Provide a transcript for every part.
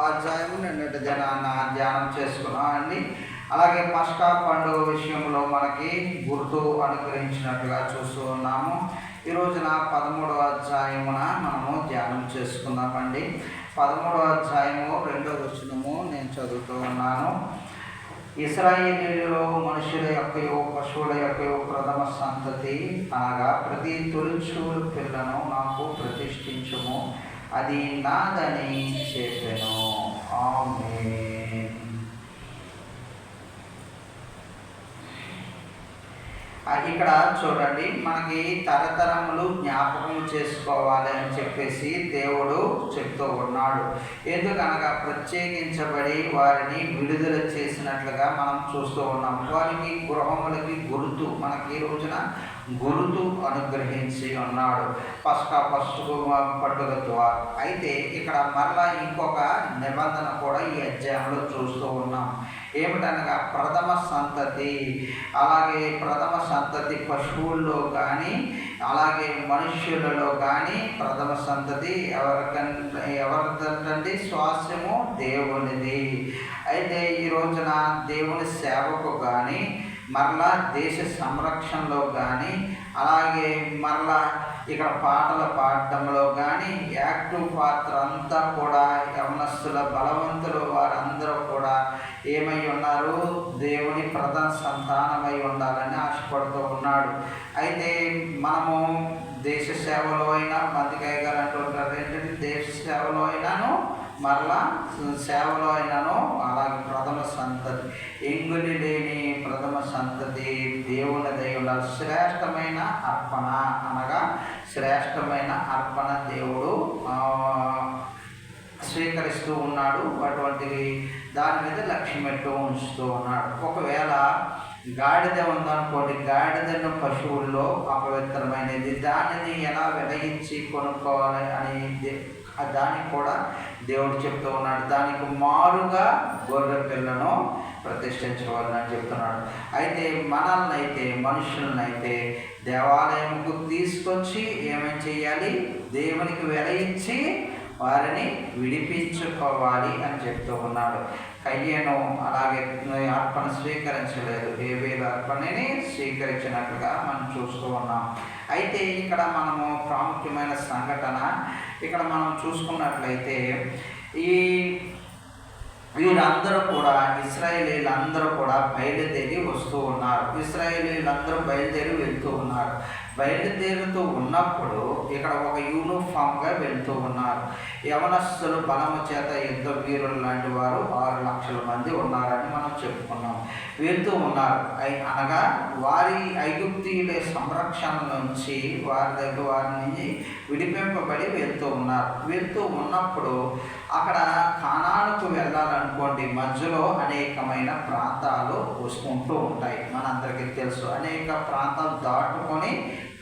అధ్యాయము నిన్నటి ధ్యానం చేసుకున్నాం అండి. అలాగే పస్కా పండుగ విషయంలో మనకి గుర్తు అనుగ్రహించినట్లుగా చూస్తూ ఉన్నాము. ఈ రోజున 13వ అధ్యాయమున మనము ధ్యానం చేసుకుందామండి. 13వ అధ్యాయము 2వ వచనము నేను చదువుతూ ఉన్నాను. ఇశ్రాయేలీయులలో మనుషుల యొక్కయో పశువుల యొక్కయో ప్రథమ సంతతి అనగా ప్రతి తొలిచూలు పిల్లను నాకు ప్రతిష్ఠించుము, అది నాదని చెప్పెను. ఆమేన్. ఇక్కడ చూడండి, మనకి తరతరములు జ్ఞాపకం చేసుకోవాలి అని చెప్పేసి దేవుడు చెప్తూ ఉన్నాడు. ఎందుకనగా ప్రత్యేకించబడి వారిని విడుదల చేసినట్లుగా మనం చూస్తూ ఉన్నాం. వారికి గృహములకి గుర్తు, మనకి ఈ రోజున గుర్తు అనుగ్రహించి ఉన్నాడు పస్కా పండుగ ద్వారా. అయితే ఇక్కడ మరలా ఇంకొక నిబంధన కూడా ఈ అధ్యాయంలో చూస్తూ ఉన్నాం. ఏమిటనగా ప్రథమ సంతతి. అలాగే ప్రథమ సంతతి పశువుల్లో కానీ అలాగే మనుష్యులలో కానీ ప్రథమ సంతతి ఎవరిదంటే స్వాస్యము దేవునిది. అయితే ఈ రోజున దేవుని సేవకు కానీ మరలా దేశ సంరక్షణలో కానీ అలాగే మరలా ఇక్కడ పాటలు పాడటంలో కానీ యాక్టివ్ పాత్ర అంతా కూడా యవనస్తుల బలవంతులు వారందరూ కూడా ఏమై ఉన్నారు, దేవుని ప్రధాన సంతానమై ఉండాలని ఆశపడుతూ ఉన్నాడు. అయితే మనము దేశ సేవలో అయినా మందికయ్య గారు అంటుంటారు ఏంటంటే దేశ సేవలో అయినాను మరలా సేవలో అయినాను అలాగే ప్రథమ సంతతి, ఎంగులి లేని ప్రథమ సంతతి దేవుని దయ శ్రేష్టమైన అర్పణ అనగా శ్రేష్టమైన అర్పణ దేవుడు స్వీకరిస్తూ ఉన్నాడు. అటువంటి దాని మీద లక్ష్యం పెట్టు ఉంచుతూ ఉన్నాడు. ఒకవేళ గాడిద ఉందనుకోండి, గాడిదను పశువుల్లో అపవిత్రమైనది, దానిని ఎలా వెలగించి కొనుక్కోవాలి అని దానికి కూడా దేవుడు చెప్తూ ఉన్నాడు. దానికి మారుగా గొర్రె పిల్లను ప్రతిష్ఠించవాలని చెప్తున్నాడు. అయితే మనుషులనైతే దేవాలయంకు తీసుకొచ్చి ఏమేమి చేయాలి, దేవునికి వెలయించి వారిని విడిపించుకోవాలి అని చెప్తూ ఉన్నాడు. కయ్యను అలాగే అర్పణ స్వీకరించలేదు, హేబేలు అర్పణని స్వీకరించినట్లుగా మనం చూస్తూ ఉన్నాం. అయితే ఇక్కడ మనము ప్రాముఖ్యమైన సంఘటన ఇక్కడ మనం చూసుకున్నట్లయితే వీళ్ళందరూ కూడా ఇశ్రాయేలీలందరూ కూడా బయలుదేరి వస్తూ ఉన్నారు. ఇశ్రాయేలీలందరూ బయలుదేరి వెళ్తూ ఉన్నారు. బయలుదేరుతూ ఉన్నప్పుడు ఇక్కడ ఒక యూనిఫామ్గా వెళ్తూ ఉన్నారు. యవనస్తులు బలము చేత యుద్ధ వీరులు లాంటి వారు 6 లక్షల మంది ఉన్నారని మనం చెప్పుకున్నాం. వెళ్తూ ఉన్నారు అనగా వారి ఐగుప్తీయుల సంరక్షణ నుంచి వారిని విడిపింపబడి వెళ్తూ ఉన్నారు. వెళ్తూ ఉన్నప్పుడు అక్కడ కానానుకు వెళ్ళాలనుకోండి, మధ్యలో అనేకమైన ప్రాంతాలు వస్తుంటూ ఉంటాయి. మనందరికీ తెలుసు, అనేక ప్రాంతాలు దాటుకొని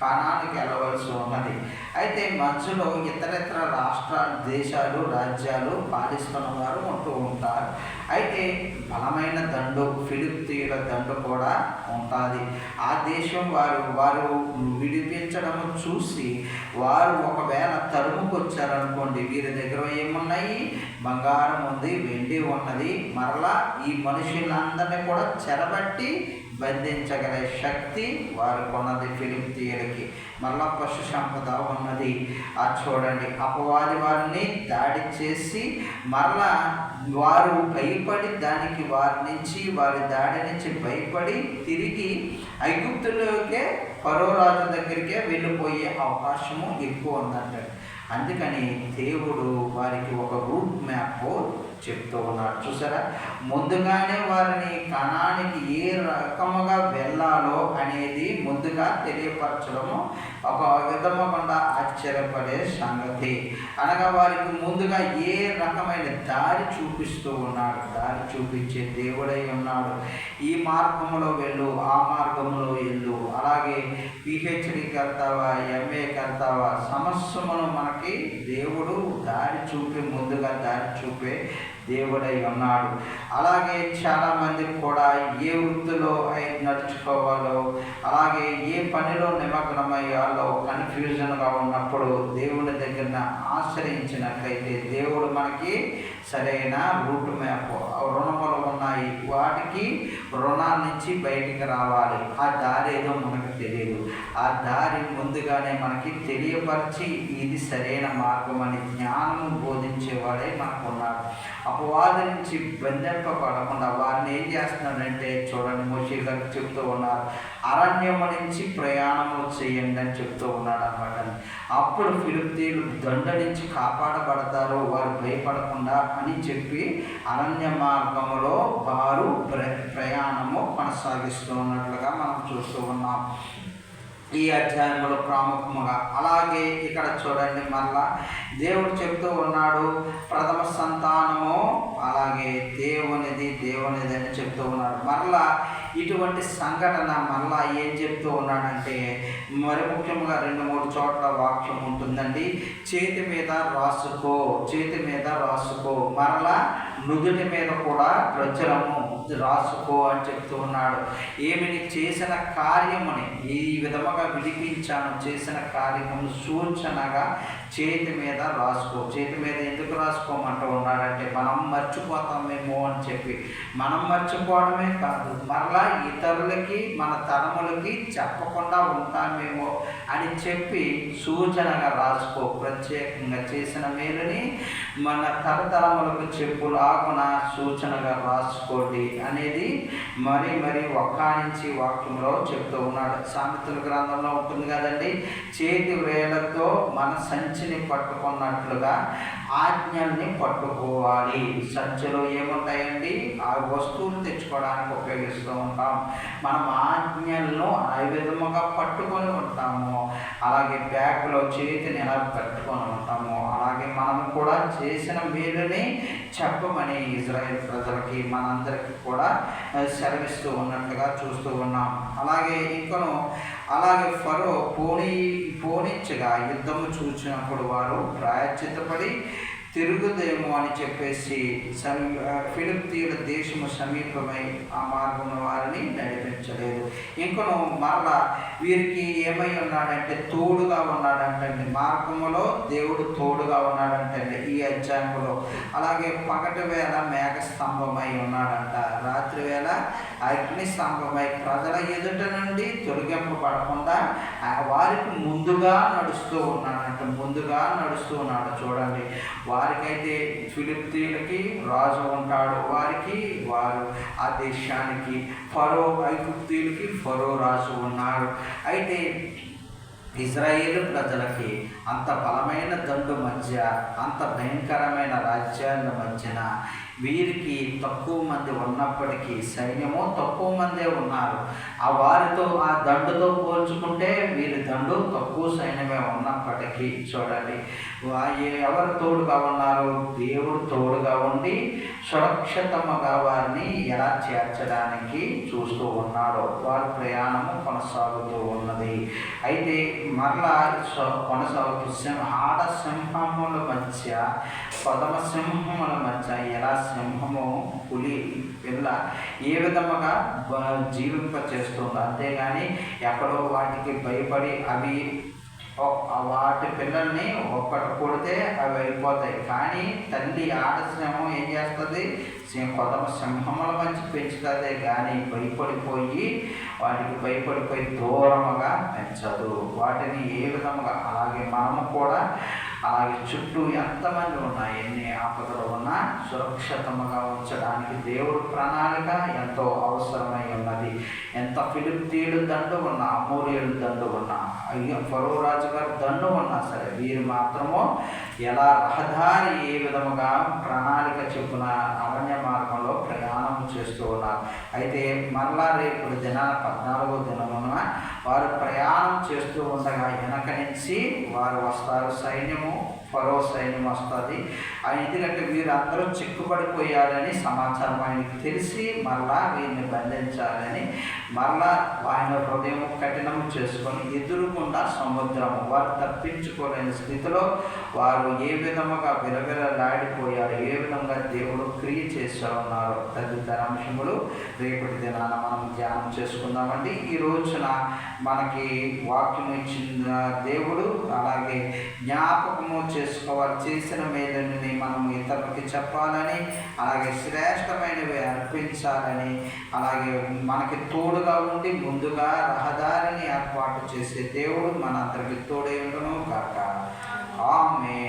కానానికి వెళ్ళవలసి ఉన్నది. అయితే మధ్యలో ఇతరితర రాష్ట్రాలు, దేశాలు, రాజ్యాలు పాలిస్తున్న వారు ఉంటూ ఉంటారు. అయితే బలమైన దండు, ఫిలిప్తీయుల దండు కూడా ఉంటుంది. ఆ దేశం వారు విడిపించడం చూసి వారు ఒకవేళ తరుముకొచ్చారనుకోండి, వీరి దగ్గర ఏమున్నాయి, బంగారం ఉంది, వెండి ఉన్నది, మరలా ఈ మనుషులందరినీ కూడా చెరబట్టి బంధించగల శక్తి వారికి ఉన్నది. ఫిలిప్తీయులకి మరలా పశు సంపద ఉన్నది. చూడండి, అపవాది వారిని దాడి చేసి మరలా వారు భయపడి వారి దాడి నుంచి భయపడి తిరిగి ఐగుప్తులోకే ఫరో రాజు దగ్గరికే వెళ్ళిపోయే అవకాశము ఎక్కువ ఉందంటే. అందుకని దేవుడు వారికి ఒక రూట్ మ్యాప్ చెప్తూ ఉన్నాడు. చూసారా, ముందుగానే వారిని కనానికి ఏ రకముగా వెళ్ళాలో అనేది ముందుగా తెలియపరచడము ఒక విధముగా ఆశ్చర్యపడే సంగతి. అనగా వారికి ముందుగా ఏ రకమైన దారి చూపిస్తూ ఉన్నాడు. దారి చూపించే దేవుడై ఉన్నాడు. ఈ మార్గంలో వెళ్ళు, ఆ మార్గంలో వెళ్ళు, అలాగే పిహెచ్డి కర్తావా, ఎంఏ కర్తావా, సమస్యమును మనకి దేవుడు దారి చూపి ముందుగా దారి చూపే దేవుడై ఉన్నాడు. అలాగే చాలామంది కూడా ఏ వృత్తిలో నడుచుకోవాలో అలాగే ఏ పనిలో నిమగ్నమయ్యాలో కన్ఫ్యూజన్గా ఉన్నప్పుడు దేవుని దగ్గర ఆశ్రయించినట్లయితే దేవుడు మనకి సరైన రూట్ మ్యాప్, రుణములు ఉన్నాయి, వాటికి రుణాల నుంచి బయటికి రావాలి. ఆ దారి ఏదో మనకు తెలియదు. ఆ దారి ముందుగానే మనకి తెలియపరిచి ఇది సరైన మార్గం అని జ్ఞానము బోధించేవాడే మనకు ఉన్నాడు. అపవాది నుంచి బంధింపబడకుండా వారిని ఏం చేస్తున్నాడంటే చూడండి, మోషే గారికి చెప్తూ ఉన్నారు, అరణ్యము నుంచి ప్రయాణము చేయండి అని చెప్తూ ఉన్నాడు అన్నమాట. అప్పుడు ఫిలిష్తీయులు దండ నుంచి కాపాడబడతారు వారు భయపడకుండా అని చెప్పి అరణ్య మార్గములో వారు ప్రయాణము కొనసాగిస్తూ ఉన్నట్లుగా మనం చూస్తూ ఉన్నాం ఈ అధ్యాయంలో ప్రాముఖ్యముగా. అలాగే ఇక్కడ చూడండి, మళ్ళా దేవుడు చెప్తూ ఉన్నాడు, ప్రథమ సంతానము అలాగే దేవునిది అని చెప్తూ ఉన్నాడు. మరలా ఇటువంటి సంఘటన మళ్ళా ఏం చెప్తూ ఉన్నాడంటే, మరి ముఖ్యంగా 2-3 చోట్ల వాక్యం ఉంటుందండి. చేతి మీద రాసుకో, మరలా నుదుటి మీద కూడా ప్రచురము రాసుకో అని చెప్తూ ఉన్నాడు. ఏమిని చేసిన కార్యముని ఈ విధముగా విడిపించాను, చేసిన కార్యమును సూచనగా చేతి మీద రాసుకో. చేతి మీద ఎందుకు రాసుకోమంటూ ఉన్నాడంటే మనం మర్చిపోతామేమో అని చెప్పి. మనం మర్చిపోవడమే కాదు, మరలా ఇతరులకి మన తరములకి చెప్పకుండా ఉంటామేమో అని చెప్పి సూచనగా రాసుకో. ప్రత్యేకంగా చేసిన మేలుని మన తరతరములకు చెప్పులాగున సూచనగా రాసుకోండి అనేది మరి ఒక్క నుంచి వాక్యంలో చెప్తూ ఉన్నాడు. సామెతల గ్రంథంలో ఉంటుంది కదండి, చేతి వేళ్లతో మన సంచిని పట్టుకున్నట్లుగా ఆజ్ఞల్ని పట్టుకోవాలి. సంచిలో ఏముంటాయండి, ఆ వస్తువులు తెచ్చుకోవడానికి ఉపయోగిస్తూ ఉంటాం. మనం ఆజ్ఞలను ఆ విధముగా పట్టుకొని ఉంటాము. అలాగే బ్యాగ్లో చేతిని ఎలా పెట్టుకొని ఉంటాము. అలాగే మనం కూడా చేసిన మేలుని చెప్పమని ఇజ్రాయేల్ ప్రజలకి మనందరికీ కూడా సెలవిస్తూ ఉన్నట్లుగా చూస్తూ ఉన్నాం. అలాగే ఫరో పోనిచ్చగా యుద్ధము చూచినప్పుడు వారు ప్రాయశ్చిత్తపడి తిరుగుదేమో అని చెప్పేసి ఫిలిష్తీయుల దేశము సమీపమై ఆ మార్గంలో వారిని నడిపించలేదు. మరలా వీరికి ఏమై ఉన్నాడంటే తోడుగా ఉన్నాడంటండి. మార్గములో దేవుడు తోడుగా ఉన్నాడంటండి ఈ అధ్యాయంలో. అలాగే పగటి వేళ మేఘస్తంభమై ఉన్నాడంట, రాత్రి వేళ అగ్ని స్తంభమై ప్రజల ఎదుట నుండి తొలగింపబడకుండా వారికి ముందుగా నడుస్తూ ఉన్నాడు. చూడండి, వారికైతే ఫిలిష్తీయులకి రాజు ఉంటాడు, వారు ఆ దేశానికి ఐగుప్తీయులకి ఫరో రాజు ఉన్నాడు. అయితే ఇజ్రాయేలు ప్రజలకి అంత బలమైన దండు మధ్య, అంత భయంకరమైన రాజ్యాల మధ్యన వీరికి తక్కువ మంది ఉన్నప్పటికీ, సైన్యము తక్కువ మందే ఉన్నారు. ఆ దండుతో పోల్చుకుంటే వీరి దండు తక్కువ సైన్యమే ఉన్నప్పటికీ చూడండి, ఎవరు తోడుగా ఉన్నారు? దేవుడు తోడుగా ఉండి సురక్షితముగా వారిని ఎలా చేర్చడానికి చూస్తూ ఉన్నాడో వారి ప్రయాణము కొనసాగుతూ ఉన్నది. అయితే మరలా కొనసాగుతూ ఆడ సింహముల మధ్య, పదమ సింహముల మధ్య ఎలా సింహము పులి పిల్ల ఏ విధముగా జీవింపచేస్తుందో, అంతేగాని ఎక్కడో వాటికి భయపడి అవి వాటి పిల్లల్ని ఒక్కటి కొడితే అవి అయిపోతాయి. కానీ తల్లి ఆడసింహం ఏం చేస్తుంది? కొత్త సింహముల మంచి పెంచుతుందే కానీ వాటికి భయపడిపోయి దూరముగా పెంచదు. వాటిని ఏ విధముగా అలాగే మనము కూడా అలాగే చుట్టూ ఎంతమంది ఉన్నా, ఎన్ని ఆపదలు ఉన్నా సురక్షితముగా ఉంచడానికి దేవుడు ప్రణాళిక ఎంతో అవసరమై ఉన్నది. ఎంత ఫిలిష్తీయులు దండు ఉన్నా, అమోరీయులు దండు ఉన్నా, ఫరో రాజు గారు దండు ఉన్నా సరే వీరు మాత్రము ఎలా రహదారి ఏ విధముగా ప్రణాళిక చెప్పున అరణ్య మార్గంలో ప్రయాణం చేస్తూ ఉన్నారు. అయితే మరలా రేపు దినాన 14వ దినమున వారు ప్రయాణం చేస్తూ ఉండగా వెనక నుంచి వారు వస్తారు, ఫరో సైన్యం వస్తుంది. ఎందుకంటే వీరందరూ చిక్కుపడిపోయారని సమాచారం ఆయనకి తెలిసి మరలా వీరిని బంధించాలని మరలా ఆయన హృదయం కఠినం చేసుకొని ఎదురుగుండా సముద్రము, వారు తప్పించుకోలేని స్థితిలో వారు ఏ విధముగా విలవిలలాడిపోయారు, ఏ విధంగా దేవుడు క్రియ చేస్తూ ఉన్నారు తదితర అంశములు రేపటి దినాన మనం ధ్యానం చేసుకుందామండి. ఈ రోజున మనకి వాక్యం ఇచ్చిన దేవుడు అలాగే జ్ఞాపకము చేసుకోవాలి. చేసిన మేలుని మనం ఇతరులకి చెప్పాలని, అలాగే శ్రేష్టమైనవి అర్పించాలని, అలాగే మనకి తోడుగా ఉండి ముందుగా రహదారిని ఏర్పాటు చేసే దేవుడు మనందరికి తోడై ఉండును గాక. ఆమేన్.